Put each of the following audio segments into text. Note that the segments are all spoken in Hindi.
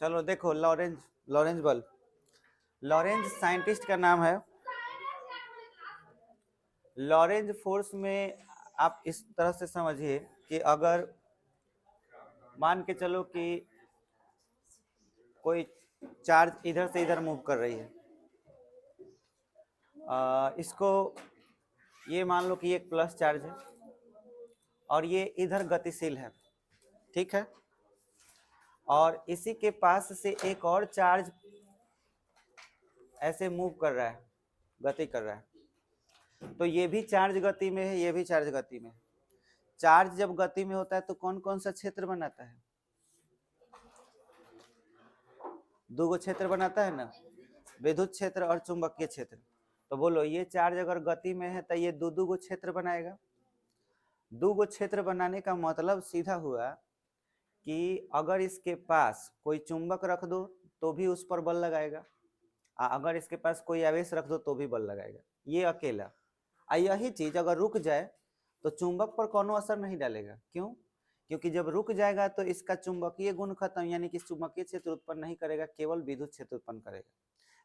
चलो देखो, Lorentz Lorentz bulb, Lorentz scientist का नाम है। लॉरेंज फोर्स में आप इस तरह से समझिए कि अगर मान के चलो कि कोई चार्ज इधर से इधर मूव कर रही है, इसको ये मान लो कि एक प्लस चार्ज है और ये इधर गतिशील है, ठीक है, और इसी के पास से एक और चार्ज ऐसे मूव कर रहा है, गति कर रहा है, तो ये भी चार्ज गति में है, ये भी चार्ज गति में है। चार्ज जब गति में होता है तो कौन कौन सा क्षेत्र बनाता है? दो गो क्षेत्र बनाता है ना, विद्युत क्षेत्र और चुंबकीय क्षेत्र। तो बोलो ये चार्ज अगर गति में है तो ये दो दो गो क्षेत्र बनाएगा। दो गो क्षेत्र बनाने का मतलब सीधा हुआ कि अगर इसके पास कोई चुंबक रख दो तो भी उस पर बल लगाएगा, अगर इसके पास कोई आवेश रख दो तो भी बल लगाएगा, ये अकेला। यही चीज अगर रुक जाए तो चुंबक पर कोनो असर नहीं डालेगा। क्यों? क्योंकि जब रुक जाएगा तो इसका चुंबकीय गुण खत्म, यानी कि चुंबकीय क्षेत्र उत्पन्न नहीं करेगा, केवल विद्युत क्षेत्र उत्पन्न करेगा।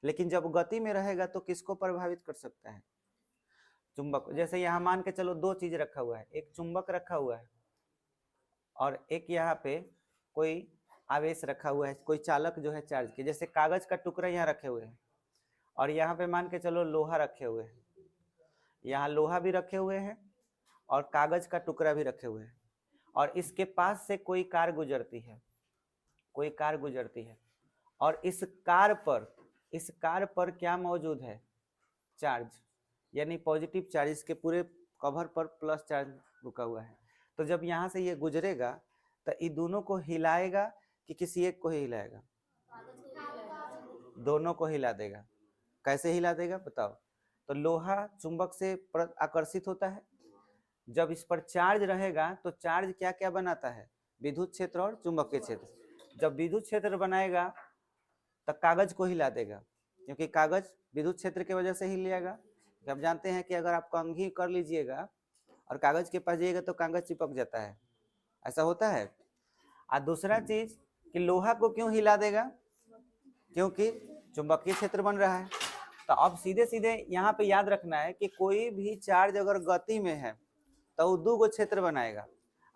लेकिन जब गति में रहेगा तो किसको प्रभावित कर सकता है? चुंबक। जैसे यहाँ मान के चलो दो चीज रखा हुआ है, एक चुंबक रखा हुआ है और एक यहाँ पे कोई आवेश रखा हुआ है, कोई चालक जो है चार्ज के, जैसे कागज का टुकड़ा यहाँ रखे हुए हैं और यहाँ पे मान के चलो लोहा रखे हुए हैं, यहाँ लोहा भी रखे हुए हैं और कागज का टुकड़ा भी रखे हुए हैं, और इसके पास से कोई कार गुजरती है, कोई कार गुजरती है, और इस कार पर क्या मौजूद है? चार्ज, यानी पॉजिटिव चार्ज, इसके पूरे कवर पर प्लस चार्ज रुका हुआ है। तो जब यहाँ से ये गुजरेगा तो इन दोनों को हिलाएगा कि किसी एक को ही हिलाएगा? दोनों को हिला देगा। कैसे हिला देगा बताओ? तो लोहा चुंबक से आकर्षित होता है, जब इस पर चार्ज रहेगा तो चार्ज क्या क्या बनाता है? विद्युत क्षेत्र और चुंबकीय क्षेत्र। जब विद्युत क्षेत्र बनाएगा तो कागज को हिला देगा, क्योंकि कागज विद्युत क्षेत्र की वजह से हिल जाएगा। आप जानते हैं कि अगर आप कंघी कर लीजिएगा और कागज के पास जाइएगा तो कागज चिपक जाता है, ऐसा होता है। और दूसरा चीज कि लोहा को क्यों हिला देगा? क्योंकि चुंबकीय क्षेत्र बन रहा है। तो अब सीधे सीधे यहाँ पे याद रखना है कि कोई भी चार्ज अगर गति में है तो वो दो गो क्षेत्र बनाएगा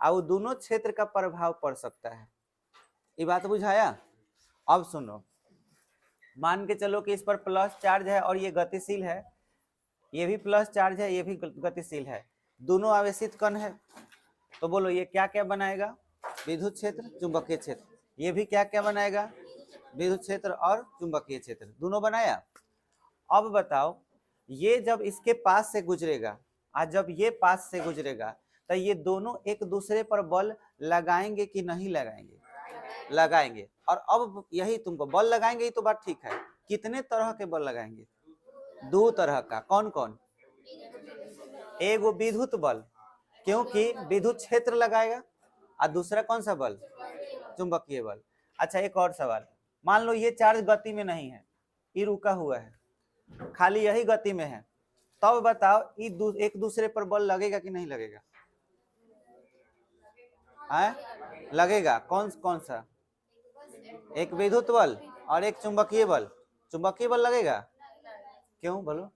और वो दोनों क्षेत्र का प्रभाव पड़ सकता है। ये बात बुझाया? अब सुनो, मान के चलो कि इस पर प्लस चार्ज है और ये गतिशील है, ये भी प्लस चार्ज है, ये भी गतिशील है, दोनों आवेशित कण है। तो बोलो ये क्या क्या बनाएगा? विद्युत क्षेत्र, चुंबकीय क्षेत्र। ये भी क्या क्या बनाएगा? विद्युत क्षेत्र और चुंबकीय क्षेत्र, दोनों बनाया। अब बताओ, ये जब इसके पास से गुजरेगा और जब ये पास से गुजरेगा तो ये दोनों एक दूसरे पर बल लगाएंगे कि नहीं लगाएंगे? लगाएंगे। और अब यही तुमको बल लगाएंगे, ये तो बात ठीक है, कितने तरह के बल लगाएंगे? दो तरह का। कौन कौन? एगो विद्युत बल, क्योंकि विद्युत क्षेत्र लगाएगा, और दूसरा कौन सा बल? चुंबकीय बल। अच्छा एक और सवाल, मान लो ये चार्ज गति में नहीं है, ये रुका हुआ है, खाली यही गति में है, तब बताओ ये एक दूसरे पर बल लगेगा कि नहीं लगेगा? लगेगा। कौन कौन सा? एक विद्युत बल और एक चुंबकीय बल। चुंबकीय बल लगेगा? क्यों बोलो?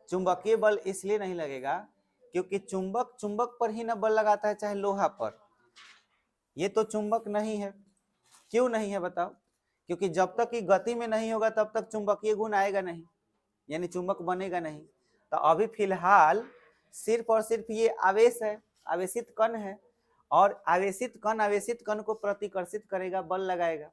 चुंबकीय बल इसलिए नहीं लगेगा क्योंकि चुंबक चुंबक पर ही ना बल लगाता है, चाहे लोहा पर। ये तो चुंबक नहीं है। क्यों नहीं है बताओ? क्योंकि जब तक ये गति में नहीं होगा तब तक चुंबकीय गुण आएगा नहीं, यानी चुंबक बनेगा नहीं। तो अभी फिलहाल सिर्फ और सिर्फ ये आवेश है, आवेशित कण है, और आवेशित कण को प्रतिकर्षित करेगा, बल लगाएगा।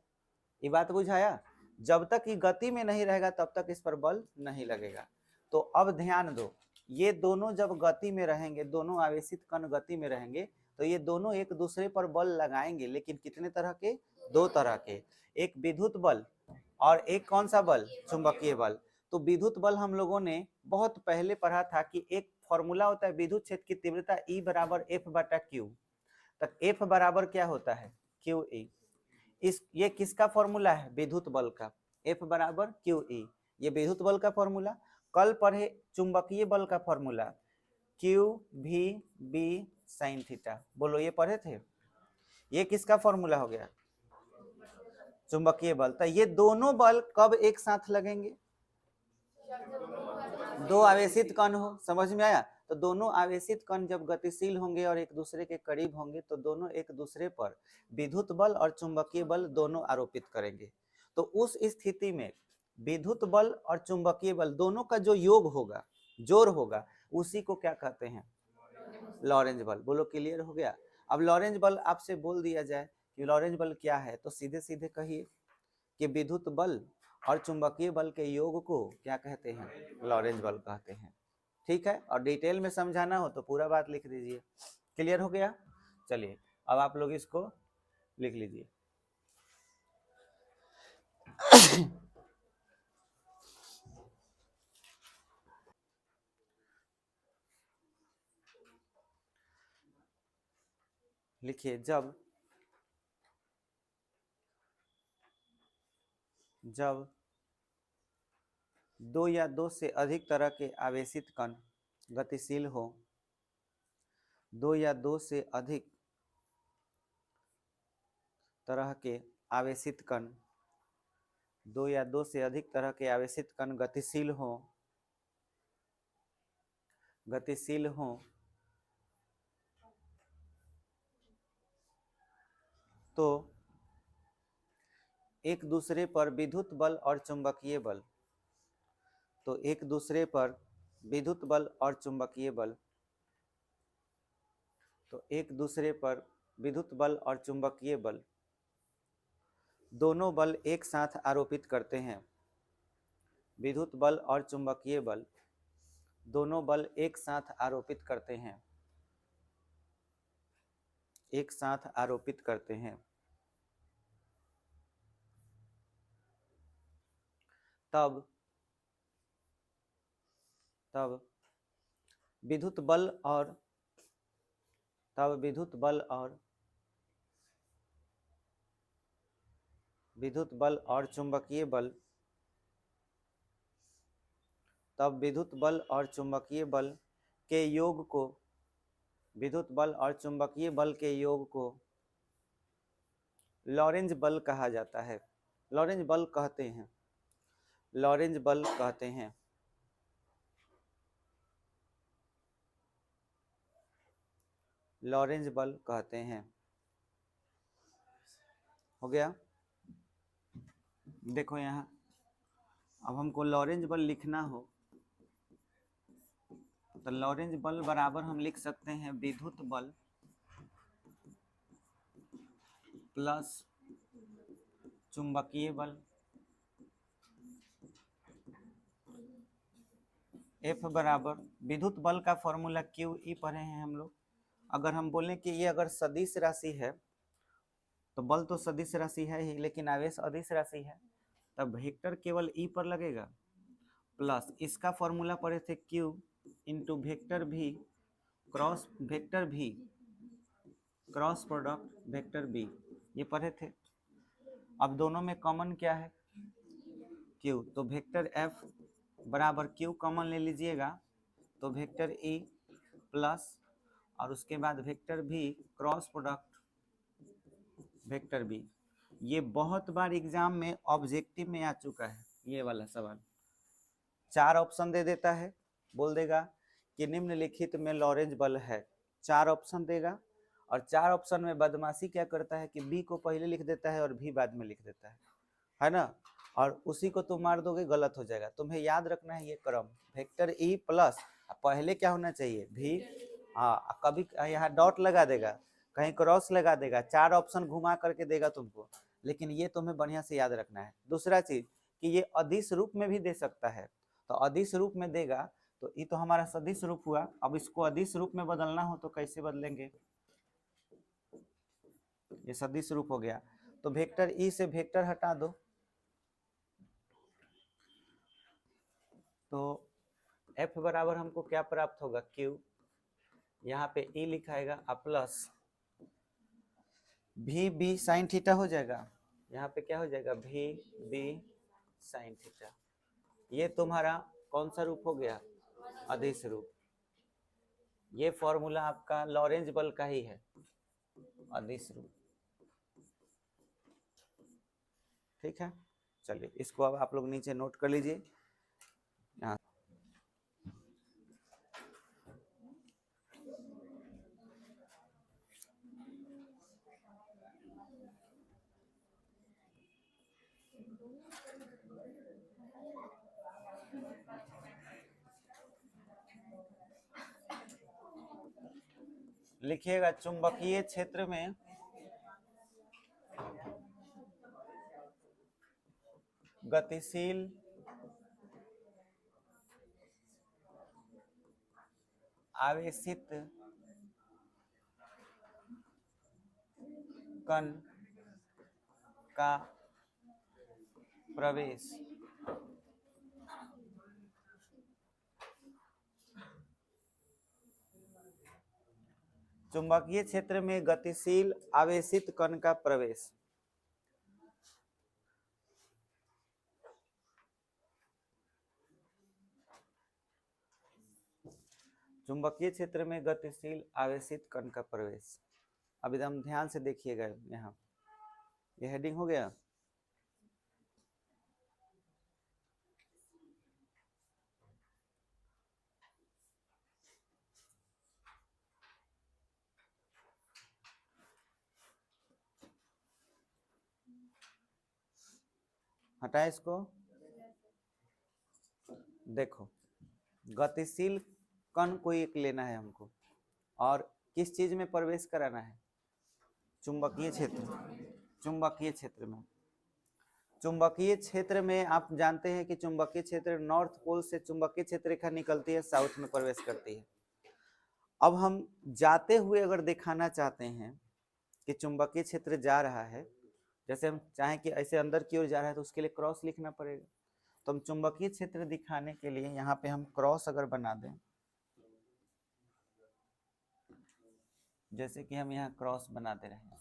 ये बात बुझाया? जब तक ये गति में नहीं रहेगा तब तक इस पर बल नहीं लगेगा। तो अब ध्यान दो, ये दोनों जब गति में रहेंगे, दोनों आवेशित कण गति में रहेंगे तो ये दोनों एक दूसरे पर बल लगाएंगे, लेकिन कितने तरह के? दो तरह के, एक विद्युत बल और एक कौन सा बल? चुंबकीय बल। तो विद्युत बल हम लोगों ने बहुत पहले पढ़ा था कि एक फॉर्मूला होता है विद्युत क्षेत्र की तीव्रता E बराबर F/Q। तक F बराबर क्या होता है? QE। ये किसका फॉर्मूला है? विद्युत बल का। F बराबर QE, ये विद्युत बल का फॉर्मूला। कल पढ़े चुंबकीय बल का फॉर्मूला QVB sin थीटा, बोलो ये पढ़े थे? ये किसका फॉर्मूला हो गया? चुंबकीय बल। तो ये दोनों बल कब एक साथ लगेंगे? दो आवेशित कण हो, समझ में आया? तो दोनों आवेशित कण जब गतिशील होंगे और एक दूसरे के करीब होंगे तो दोनों एक दूसरे पर विद्युत बल और चुंबकीय बल दोनों आरोपित करेंगे। तो उस स्थिति में विद्युत बल और चुंबकीय बल दोनों का जो योग होगा, जोड़ होगा, उसी को क्या कहते हैं? लॉरेंज बल। बोलो क्लियर हो गया? अब लॉरेंज बल आपसे बोल दिया जाए कि लॉरेंज बल क्या है, तो सीधे सीधे कहिए कि विद्युत बल और चुंबकीय बल के योग को क्या कहते हैं? लॉरेंज बल कहते हैं। ठीक है, और डिटेल में समझाना हो तो पूरा बात लिख दीजिए। क्लियर हो गया? चलिए अब आप लोग इसको लिख लीजिए। लिखिए, जब दो या दो से अधिक तरह के आवेशित कण गतिशील हो, दो या दो से अधिक तरह के आवेशित कण, दो या दो से अधिक तरह के आवेशित कण गतिशील हो तो एक दूसरे पर विद्युत बल और चुंबकीय बल, तो एक दूसरे पर विद्युत बल और चुंबकीय बल, तो एक दूसरे पर विद्युत बल और चुंबकीय बल दोनों बल एक साथ आरोपित करते हैं। विद्युत बल और चुंबकीय बल दोनों बल एक साथ आरोपित करते हैं, एक साथ आरोपित करते हैं। तब विद्युत बल और विद्युत बल और चुंबकीय बल, तब विद्युत बल और चुंबकीय बल के योग को, विद्युत बल और चुंबकीय बल के योग को लॉरेंज बल कहा जाता है। लॉरेंज बल कहते हैं, लॉरेंज बल कहते हैं। लॉरेंज बल कहते हैं। हो गया? देखो यहाँ, अब हमको लॉरेंज बल लिखना हो तो लॉरेंज बल बराबर हम लिख सकते हैं विद्युत बल प्लस चुंबकीय बल, F बराबर विद्युत बल का फॉर्मूला क्यू ई पढ़े हैं हम लोग। अगर हम बोलें कि ये अगर सदिश राशि है तो बल तो सदिश राशि है ही, लेकिन आवेश अदिश राशि है, तब वेक्टर केवल ई पर लगेगा प्लस इसका फॉर्मूला पढ़े थे क्यू इंटू वेक्टर भी क्रॉस वेक्टर भी क्रॉस प्रोडक्ट वेक्टर बी, ये पढ़े थे। अब दोनों में कॉमन क्या है? क्यू, तो वेक्टर एफ बराबर क्यू कॉमन ले लीजिएगा तो वेक्टर ई प्लस और उसके बाद वेक्टर भी क्रॉस प्रोडक्ट वेक्टर बी। ये बहुत बार एग्जाम में ऑब्जेक्टिव में आ चुका है ये वाला सवाल। 4 ऑप्शन दे देता है, बोल देगा कि निम्नलिखित में लॉरेंज बल है, 4 ऑप्शन देगा और 4 ऑप्शन में बदमाशी क्या करता है कि बी को पहले लिख देता है और भी बाद में लिख देता है ना, और उसी को तुम मार दोगे, गलत हो जाएगा। तुम्हें याद रखना है ये क्रम, वेक्टर ई प्लस पहले क्या होना चाहिए? भी। हाँ, कभी यहाँ डॉट लगा देगा, कहीं क्रॉस लगा देगा, 4 ऑप्शन घुमा करके देगा तुमको, लेकिन ये तुम्हें बढ़िया से याद रखना है। दूसरा चीज कि ये अदिश रूप में भी दे सकता है, तो अदिश रूप में देगा तो ये तो हमारा सदिश रूप हुआ। अब इसको अदिश रूप में बदलना हो तो कैसे बदलेंगे? ये सदिश रूप हो गया तो वेक्टर ई से वेक्टर हटा दो, तो F बराबर हमको क्या प्राप्त होगा? Q, यहाँ पे E लिखाएगा प्लस भी बी साइन थीटा हो जाएगा, यहाँ पे क्या हो जाएगा? भी बी साइन थीटा। ये तुम्हारा कौन सा रूप हो गया? अदिश रूप। ये फॉर्मूला आपका लॉरेंज बल का ही है, अदिश रूप। ठीक है, चलिए इसको अब आप लोग नीचे नोट कर लीजिए। यहाँ लिखिएगा, चुंबकीय क्षेत्र में गतिशील आवेशित कण का प्रवेश चुंबकीय क्षेत्र में गतिशील आवेशित कण का प्रवेश। चुंबकीय क्षेत्र में गतिशील आवेशित कण का प्रवेश। अब एकदम ध्यान से देखिएगा, यहाँ ये हेडिंग हो गया। हटाए इसको। देखो, गतिशील कण कोई एक लेना है हमको, और किस चीज में प्रवेश कराना है? चुंबकीय क्षेत्र। चुंबकीय क्षेत्र में, चुंबकीय क्षेत्र में आप जानते हैं कि चुंबकीय क्षेत्र नॉर्थ पोल से चुंबकीय क्षेत्र रेखा निकलती है, साउथ में प्रवेश करती है। अब हम जाते हुए अगर दिखाना चाहते हैं कि चुंबकीय क्षेत्र जा रहा है, जैसे हम चाहें कि ऐसे अंदर की ओर जा रहा है, तो उसके लिए क्रॉस लिखना पड़ेगा। तो हम चुंबकीय क्षेत्र दिखाने के लिए यहाँ पे हम क्रॉस अगर बना दें, जैसे कि हम यहाँ क्रॉस बना दे रहे हैं,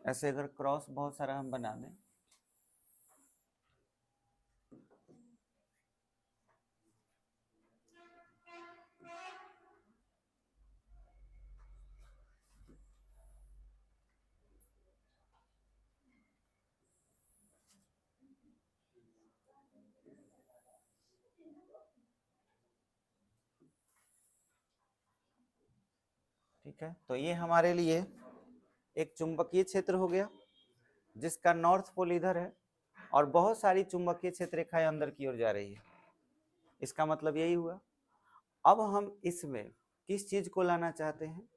ऐसे अगर क्रॉस बहुत सारा हम बना दें, ठीक है, तो ये हमारे लिए एक चुंबकीय क्षेत्र हो गया जिसका नॉर्थ पोल इधर है और बहुत सारी चुंबकीय क्षेत्र रेखाएं अंदर की ओर जा रही है। इसका मतलब यही हुआ। अब हम इसमें किस चीज को लाना चाहते हैं?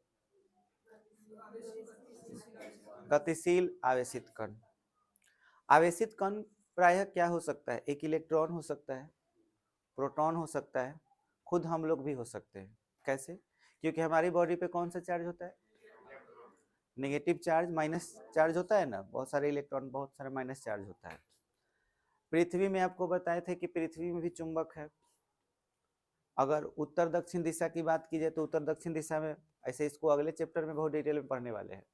गतिशील आवेशित कण। आवेशित कण प्रायः क्या हो सकता है? एक इलेक्ट्रॉन हो सकता है, प्रोटॉन हो सकता है, खुद हम लोग भी हो सकते हैं। कैसे? क्योंकि हमारी बॉडी पे कौन सा चार्ज होता है? नेगेटिव चार्ज, माइनस चार्ज होता है ना, बहुत सारे इलेक्ट्रॉन, बहुत सारा माइनस चार्ज होता है। पृथ्वी में आपको बताए थे कि पृथ्वी में भी चुंबक है। अगर उत्तर दक्षिण दिशा की बात की जाए तो उत्तर दक्षिण दिशा में, ऐसे इसको अगले चैप्टर में बहुत डिटेल में पढ़ने वाले हैं।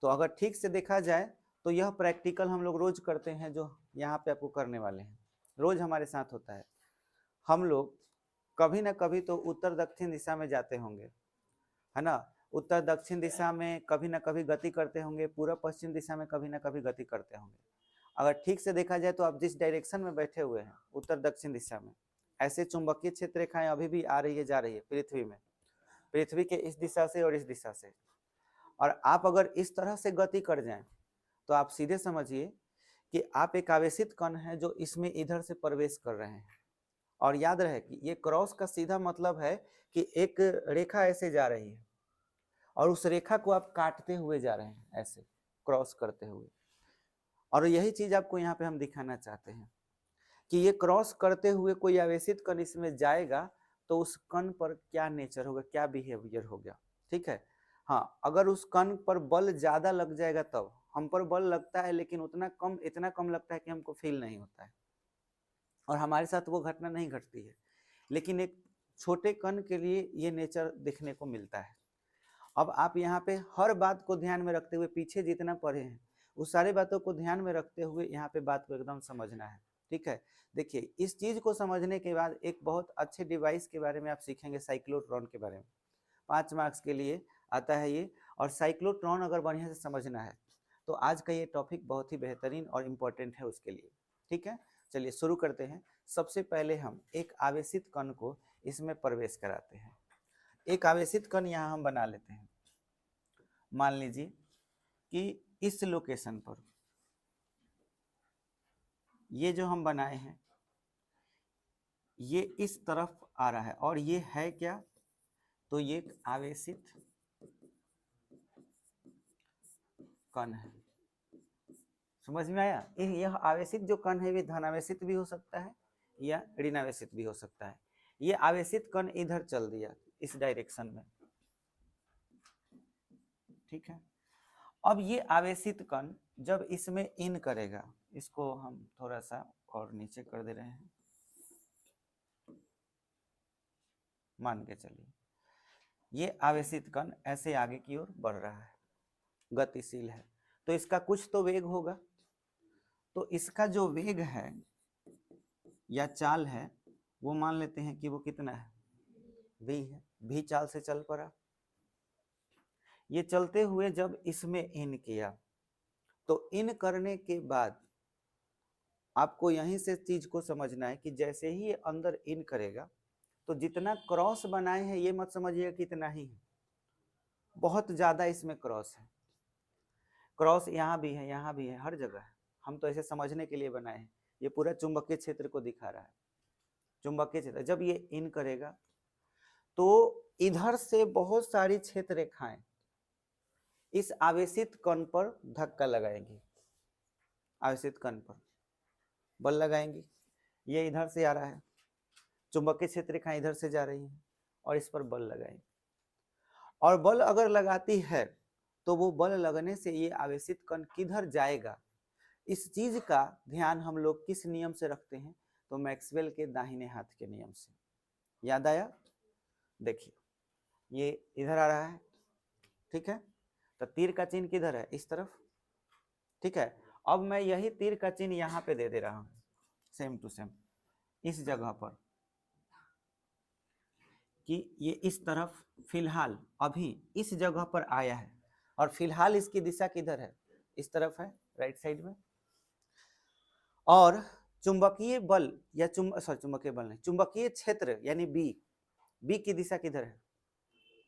तो अगर ठीक से देखा जाए तो यह प्रैक्टिकल हम लोग रोज करते हैं, जो यहाँ पे आपको करने वाले हैं, रोज हमारे साथ होता है। हम लोग कभी ना कभी तो उत्तर दक्षिण दिशा में जाते होंगे, है ना। उत्तर दक्षिण दिशा में कभी ना कभी गति करते होंगे, पूर्व पश्चिम दिशा में कभी ना कभी गति करते होंगे। अगर ठीक से देखा जाए तो आप जिस डायरेक्शन में बैठे हुए हैं उत्तर दक्षिण दिशा में, ऐसे चुंबकीय क्षेत्र रेखाएं अभी भी आ रही है, जा रही है पृथ्वी में, पृथ्वी के इस दिशा से और इस दिशा से। और आप अगर इस तरह से गति कर जाएं तो आप सीधे समझिए कि आप एक आवेशित कण है जो इसमें इधर से प्रवेश कर रहे हैं। और याद रहे कि ये क्रॉस का सीधा मतलब है कि एक रेखा ऐसे जा रही है और उस रेखा को आप काटते हुए जा रहे हैं, ऐसे क्रॉस करते हुए। और यही चीज आपको यहाँ पे हम दिखाना चाहते हैं कि ये क्रॉस करते हुए कोई आवेशित कण इसमें जाएगा तो उस कण पर क्या नेचर होगा, क्या बिहेवियर होगा। ठीक है, हाँ, अगर उस कण पर बल ज्यादा लग जाएगा तब, हम पर बल लगता है लेकिन उतना कम, इतना कम लगता है कि हमको फील नहीं होता है, और हमारे साथ वो घटना नहीं घटती है। लेकिन एक छोटे कण के लिए ये नेचर देखने को मिलता है। अब आप यहाँ पे हर बात को ध्यान में रखते हुए, पीछे जितना पढ़े हैं उस सारी बातों को ध्यान में रखते हुए यहाँ पे बात को एकदम समझना है। ठीक है। देखिए इस चीज को समझने के बाद एक बहुत अच्छे डिवाइस के बारे में आप सीखेंगे, साइक्लोट्रॉन के बारे में। 5 मार्क्स के लिए आता है ये। और साइक्लोट्रॉन अगर बढ़िया से समझना है तो आज का ये टॉपिक बहुत ही बेहतरीन और इम्पोर्टेंट है उसके लिए। ठीक है, चलिए शुरू करते हैं। सबसे पहले हम एक आवेशित कण को इसमें प्रवेश कराते हैं। एक आवेशित कण यहाँ हम बना लेते हैं। मान लीजिए कि इस लोकेशन पर ये जो हम बनाए हैं ये इस तरफ आ रहा है और ये है क्या, तो ये एक आवेशित कण है। समझ में आया? यह आवेशित जो कण है वे धनावेशित भी हो सकता है या ऋणावेशित भी हो सकता है। ये आवेशित कण इधर चल दिया इस डायरेक्शन में, ठीक है। अब ये आवेशित कण जब इसमें इन करेगा, इसको हम थोड़ा सा और नीचे कर दे रहे हैं, मान के चलिए ये आवेशित कण ऐसे आगे की ओर बढ़ रहा है, गतिशील है, तो इसका कुछ तो वेग होगा। तो इसका जो वेग है या चाल है वो मान लेते हैं कि वो कितना है, v है। v चाल से चल पड़ा। ये चलते हुए जब इसमें इन किया तो इन करने के बाद आपको यहीं से चीज को समझना है कि जैसे ही ये अंदर इन करेगा तो जितना क्रॉस बनाए हैं ये मत समझिएगा कितना ही है, बहुत ज्यादा इसमें क्रॉस है। क्रॉस यहाँ भी है, यहाँ भी है, हर जगह है। हम तो ऐसे समझने के लिए बनाए हैं। ये पूरा चुंबकीय क्षेत्र को दिखा रहा है। चुंबकीय क्षेत्र जब ये इन करेगा तो इधर से बहुत सारी क्षेत्र रेखाएं इस आवेशित कण पर धक्का लगाएंगी, आवेशित कण पर बल लगाएंगी। ये इधर से आ रहा है, चुंबकीय क्षेत्र रेखाएं इधर से जा रही हैं और इस पर बल लगाएंगी। और बल अगर लगाती है तो वो बल लगने से ये आवेशित कण किधर जाएगा, इस चीज का ध्यान हम लोग किस नियम से रखते हैं, तो मैक्सवेल के दाहिने हाथ के नियम से। याद आया? देखिए ये इधर आ रहा है, ठीक है, तो तीर का चिन्ह किधर है, इस तरफ, ठीक है। अब मैं यही तीर का चिन्ह यहाँ पे दे रहा हूँ, सेम टू सेम इस जगह पर, कि ये इस तरफ फिलहाल अभी इस जगह पर आया है और फिलहाल इसकी दिशा किधर है, इस तरफ है, राइट साइड में। और चुंबकीय बल या चुंबकीय बल नहीं, चुंबकीय क्षेत्र यानी बी की दिशा किधर है,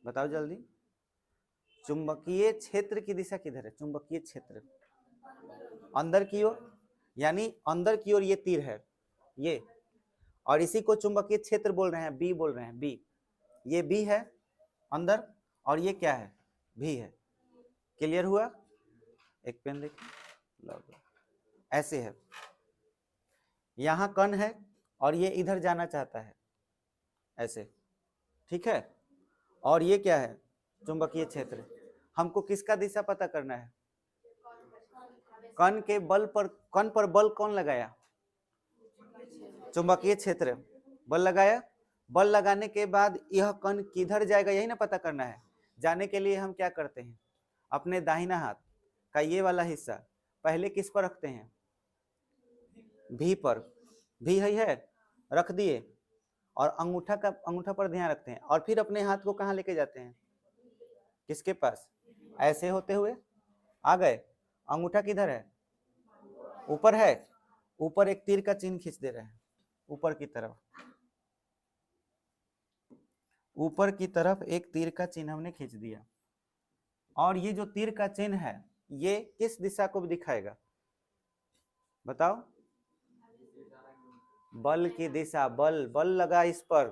बताओ जल्दी। चुंबकीय क्षेत्र की दिशा किधर है, चुंबकीय क्षेत्र अंदर की ओर, यानी अंदर की ओर ये तीर है ये, और इसी को चुंबकीय क्षेत्र बोल रहे हैं, बी बोल रहे हैं, बी। ये बी है अंदर और ये क्या है, भी है। क्लियर हुआ? एक पेन देखिए, ऐसे है, यहाँ कण है और ये इधर जाना चाहता है ऐसे, ठीक है। और ये क्या है, चुंबकीय क्षेत्र। हमको किसका दिशा पता करना है, कण के बल पर, कण पर बल कौन लगाया, चुंबकीय क्षेत्र बल लगाया। बल लगाने के बाद यह कण किधर जाएगा यही ना पता करना है। जाने के लिए हम क्या करते हैं, अपने दाहिना हाथ का ये वाला हिस्सा पहले किस पर रखते हैं, भी पर, भी है रख दिए, और अंगूठा पर ध्यान रखते हैं, और फिर अपने हाथ को कहाँ लेके जाते हैं, किसके पास, ऐसे होते हुए आ गए। अंगूठा किधर है, ऊपर है, ऊपर एक तीर का चिन्ह खींच दे रहे हैं, ऊपर की तरफ, ऊपर की तरफ एक तीर का चिन्ह हमने खींच दिया। और ये जो तीर का चिन्ह है ये किस दिशा को दिखाएगा, बताओ, बल की दिशा। बल, बल लगा इस पर,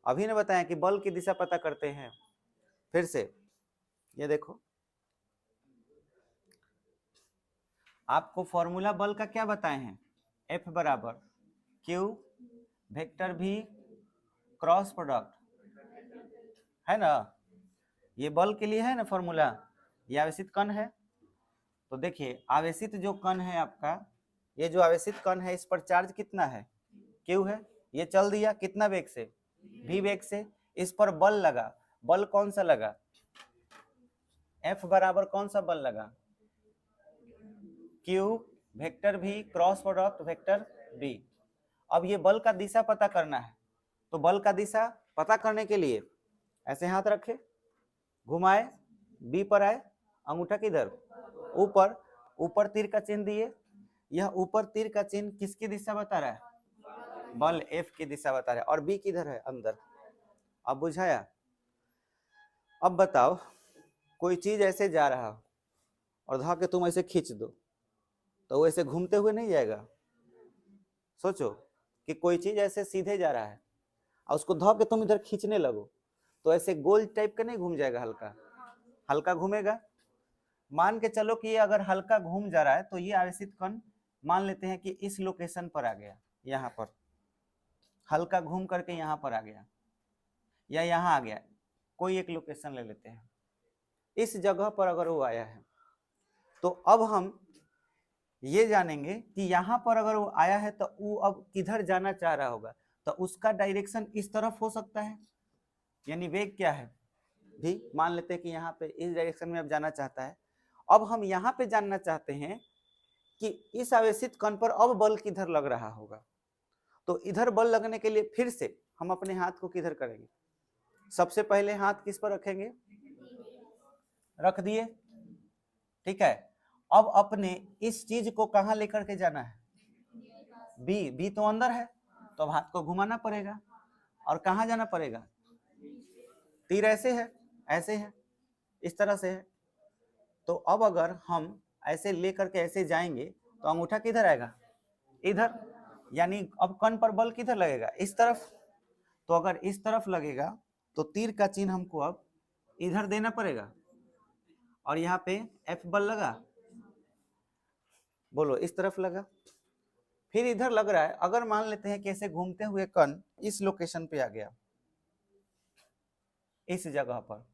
अभी ने बताया कि बल की दिशा पता करते हैं। फिर से ये देखो, आपको फॉर्मूला बल का क्या बताए हैं, F बराबर Q वेक्टर भी क्रॉस प्रोडक्ट, है ना। ये बल के लिए है ना फॉर्मूला, ये आवेशित कण है। तो देखिए आवेशित जो कण है आपका, ये जो आवेशित कण है इस पर चार्ज कितना है, Q है। ये चल दिया कितना वेग से, v वेग से। इस पर बल लगा, बल कौन सा लगा, F बराबर कौन सा बल लगा, Q वेक्टर भी क्रॉस प्रोडक्ट वेक्टर बी। अब ये बल का दिशा पता करना है, तो बल का दिशा पता करने के लिए ऐसे हाथ रखे, घुमाए, बी पर आए, अंगूठा किधर, ऊपर, ऊपर तीर का चिन्ह दिए। यह ऊपर तीर का चिन्ह किसकी दिशा बता रहा है, बल एफ की दिशा बता रहा है, और बी किधर है, अंदर। अब बुझाया। अब बताओ, कोई चीज ऐसे जा रहा हो और धा के तुम ऐसे खींच दो, तो वो ऐसे घूमते हुए नहीं जाएगा। सोचो कि कोई चीज ऐसे सीधे जा रहा है और उसको धा के तुम इधर खींचने लगो, तो ऐसे गोल टाइप का नहीं घूम जाएगा, हल्का हल्का घूमेगा। मान के चलो कि ये अगर हल्का घूम जा रहा है, तो ये आवेशित कण मान लेते हैं कि इस लोकेशन पर आ गया, यहाँ पर हल्का घूम करके यहाँ पर आ गया, या यहाँ आ गया, कोई एक लोकेशन ले लेते हैं। इस जगह पर अगर वो आया है, तो अब हम ये जानेंगे कि यहाँ पर अगर वो आया है तो वो अब किधर जाना चाह रहा होगा, तो उसका डायरेक्शन इस तरफ हो सकता है, यानी वेग क्या है भी, मान लेते हैं कि यहाँ पे इस डायरेक्शन में अब जाना चाहता है। अब हम यहाँ पे जानना चाहते हैं कि इस आवेशित कण पर अब बल किधर लग रहा होगा। तो इधर बल लगने के लिए फिर से हम अपने हाथ को किधर करेंगे, सबसे पहले हाथ किस पर रखेंगे, रख दिए, ठीक है। अब अपने इस चीज को कहां लेकर के जाना है, बी, बी तो अंदर है, तो अब हाथ को घुमाना पड़ेगा, और कहां जाना पड़ेगा, तीर ऐसे है, ऐसे है, इस तरह से है। तो अब अगर हम ऐसे लेकर के ऐसे जाएंगे, तो अंगूठा किधर आएगा, इधर, यानी अब कण पर बल किधर लगेगा, इस तरफ। तो अगर इस तरफ लगेगा, तो तीर का चिन्ह हमको अब इधर देना पड़ेगा, और यहाँ पे एफ बल लगा, बोलो इस तरफ लगा, फिर इधर लग रहा है। अगर मान लेते हैं कि ऐसे घूमते हुए कण इस लोकेशन पे आ गया, इस जगह पर,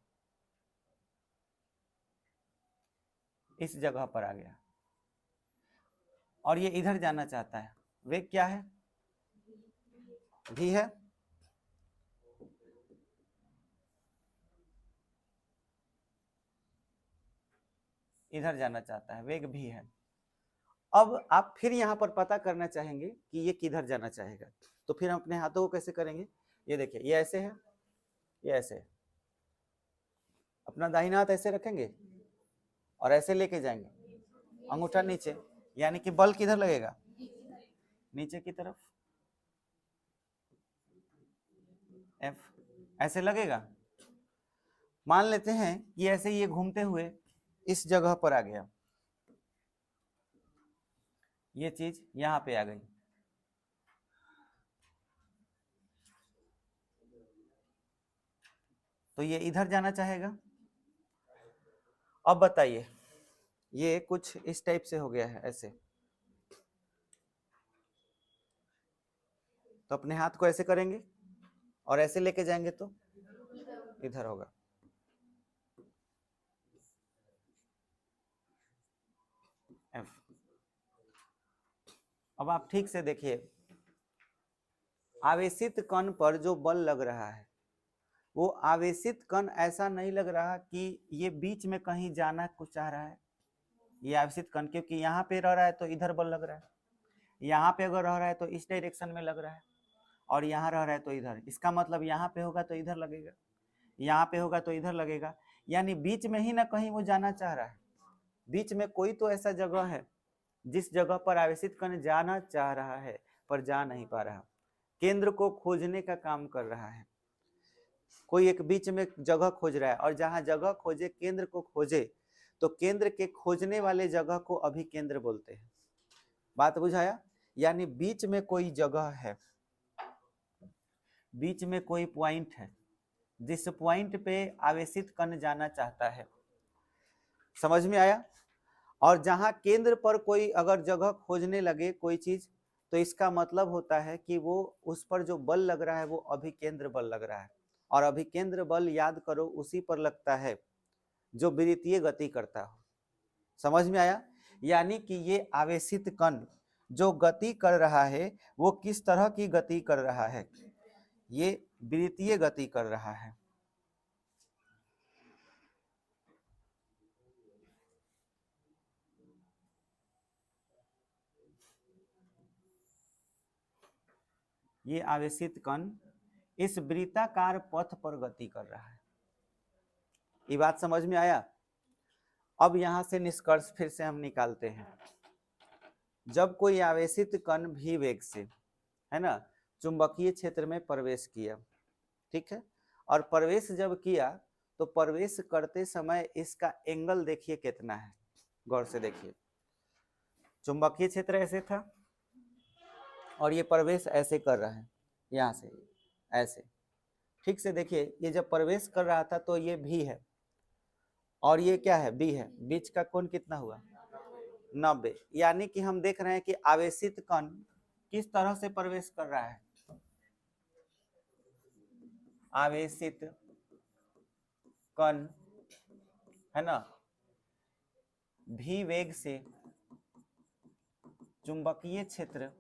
इस जगह पर आ गया, और ये इधर जाना चाहता है, वेग क्या है, भी है, इधर जाना चाहता है, वेग भी है। अब आप फिर यहाँ पर पता करना चाहेंगे कि ये किधर जाना चाहेगा, तो फिर हम अपने हाथों को कैसे करेंगे, ये देखिए, ये ऐसे है, ये ऐसे है, अपना दाहिना हाथ ऐसे रखेंगे और ऐसे लेके जाएंगे, अंगूठा नीचे, यानी कि बल किधर लगेगा, नीचे की तरफ, एफ ऐसे लगेगा। मान लेते हैं कि ऐसे ये घूमते हुए इस जगह पर आ गया, ये चीज यहाँ पे आ गई, तो ये इधर जाना चाहेगा। अब बताइए, ये कुछ इस टाइप से हो गया है ऐसे, तो अपने हाथ को ऐसे करेंगे और ऐसे लेके जाएंगे तो इधर होगा। एफ। अब आप ठीक से देखिए, आवेशित कण पर जो बल लग रहा है, वो आवेशित कण ऐसा नहीं लग रहा कि ये बीच में कहीं जाना कुछ चाह रहा है, ये आवेशित कण, क्योंकि यहाँ पे रह रहा है तो इधर बल लग रहा है, यहाँ पे अगर रह रहा है तो इस डायरेक्शन में लग रहा है, और यहाँ रह रहा है तो इधर, इसका मतलब यहाँ पे होगा तो इधर लगेगा, यहाँ पे होगा तो इधर लगेगा, यानी बीच में ही ना कहीं वो जाना चाह रहा है। बीच में कोई तो ऐसा जगह है जिस जगह पर आवेशित कण जाना चाह रहा है पर जा नहीं पा रहा, केंद्र को खोजने का काम कर रहा है। कोई एक बीच में जगह खोज रहा है, और जहां जगह खोजे, केंद्र को खोजे, तो केंद्र के खोजने वाले जगह को अभिकेंद्र बोलते हैं। बात बुझाया, यानी बीच में कोई जगह है, बीच में कोई पॉइंट है, जिस पॉइंट पे आवेशित कण जाना चाहता है। समझ में आया। और जहां केंद्र पर कोई अगर जगह खोजने लगे कोई चीज, तो इसका मतलब होता है कि वो उस पर जो बल लग रहा है वो अभिकेंद्र बल लग रहा है, और अभिकेंद्र बल याद करो उसी पर लगता है जो विद्युतीय गति करता हो। समझ में आया। यानी कि ये आवेशित कण जो गति कर रहा है वो किस तरह की गति कर रहा है, ये विद्युतीय गति कर रहा है। ये आवेशित कण इस वृत्ताकार पथ पर गति कर रहा है। ये बात समझ में आया? अब यहां से निष्कर्ष फिर से हम निकालते हैं। जब कोई आवेशित कण भी वेग से, है ना, चुंबकीय क्षेत्र में प्रवेश किया, ठीक है, और प्रवेश जब किया तो प्रवेश करते समय इसका एंगल देखिए कितना है, गौर से देखिए। चुंबकीय क्षेत्र ऐसे था और ये प्रवेश ऐसे कर रहा है, यहां से ऐसे, ठीक से देखिए। ये जब प्रवेश कर रहा था तो ये भी है और ये क्या है, बी है। बीच का कोण कितना हुआ, 90। यानी कि हम देख रहे हैं कि आवेशित कण किस तरह से प्रवेश कर रहा है। आवेशित कण, है ना, भी वेग से चुंबकीय क्षेत्र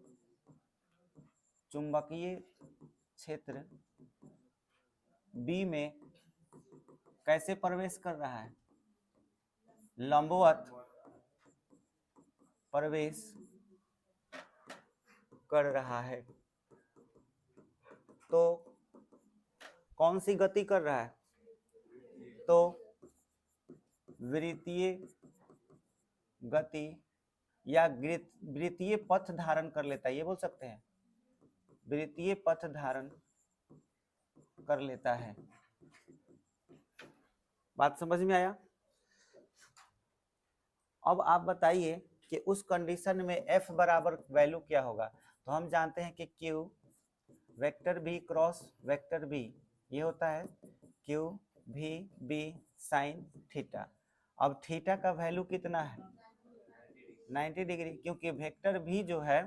बी में कैसे प्रवेश कर रहा है, लंबवत प्रवेश कर रहा है। तो कौन सी गति कर रहा है, तो वृत्तीय गति या वृत्तीय पथ धारण कर लेता है, ये बोल सकते हैं, वृत्तीय पथ धारण कर लेता है। बात समझ में आया? अब आप बताइए कि उस कंडीशन में F बराबर वैल्यू क्या होगा। तो हम जानते हैं कि Q vector B cross vector B, ये होता है Q V B sine theta. अब थीटा का वैल्यू कितना है, 90 डिग्री, क्योंकि वेक्टर भी जो है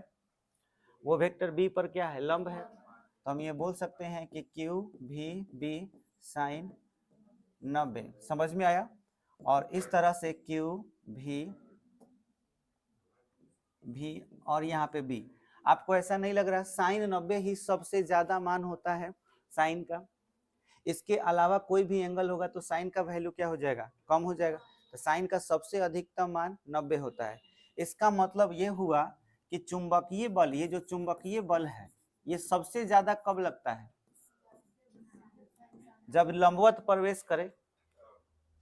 वो वेक्टर बी पर क्या है, लंब है। तो हम ये बोल सकते हैं कि क्यू भी बी साइन 90। समझ में आया? और इस तरह से क्यू भी और यहाँ पे बी। आपको ऐसा नहीं लग रहा साइन 90 ही सबसे ज्यादा मान होता है साइन का? इसके अलावा कोई भी एंगल होगा तो साइन का वैल्यू क्या हो जाएगा, कम हो जाएगा। तो साइन का सबसे अधिकतम मान 90 होता है। इसका मतलब ये हुआ कि चुंबकीय बल, ये जो चुंबकीय बल है ये सबसे ज्यादा कब लगता है, जब लंबवत प्रवेश करे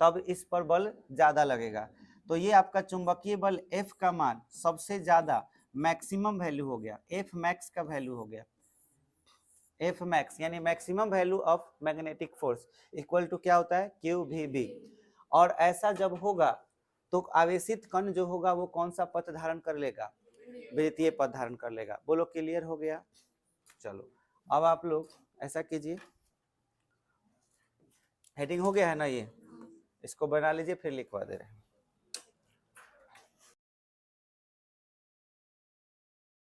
तब इस पर बल ज्यादा लगेगा। तो ये आपका चुंबकीय बल F का मान सबसे ज्यादा मैक्सिमम वैल्यू हो गया, F मैक्स का वैल्यू हो गया। F मैक्स यानी maximum value of magnetic force equal to क्या होता है, QVB। और ऐसा जब होगा तो आवेशित कण जो होगा वो कौन सा पथ धारण कर लेगा, वृत्तीय पथ धारण कर लेगा। बोलो क्लियर हो गया? चलो अब आप लोग ऐसा कीजिए, हेडिंग हो गया है ना, ये इसको बना लीजिए फिर लिखवा दे रहे हैं।